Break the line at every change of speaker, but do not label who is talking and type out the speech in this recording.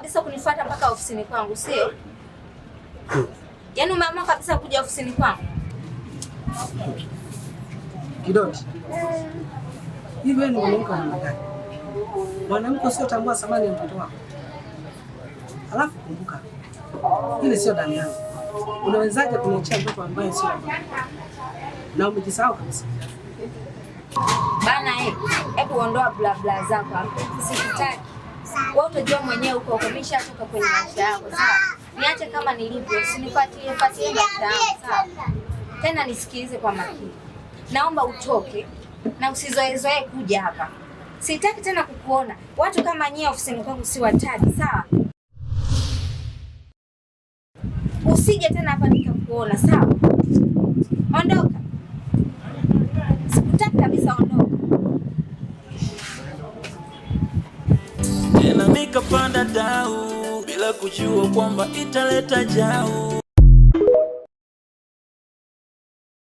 kabisa kunifuata mpaka ofisini kwangu, sio? Yaani umeamua kabisa kuja ofisini kwangu?
Kidoti. Hivi wewe ni mwanamke wa namna gani? Mwanamke sio tambua thamani ya mtoto wako. Alafu kumbuka, ile sio damu yangu. Unawezaje kuniachia mtoto ambaye sio wangu? Na umejisahau kabisa.
Bana, hebu ondoa bla bla zako hapo. Sikutaki. Wewe utajua mwenyewe huko umeshatoka kwenye maisha yako, sawa? Niache kama nilivyo, usinifuatilie maisha yangu, sawa? Tena nisikilize kwa makini. Naomba utoke na usizoezoe kuja hapa. Sitaki tena kukuona. Watu kama nyie ofisini kwangu si wataki, sawa? Usije tena hapa nikakuona, sawa? Ondoka. Sikutaki kabisa, ondoka.
Tena nikapanda dau bila kujua kwamba italeta jau.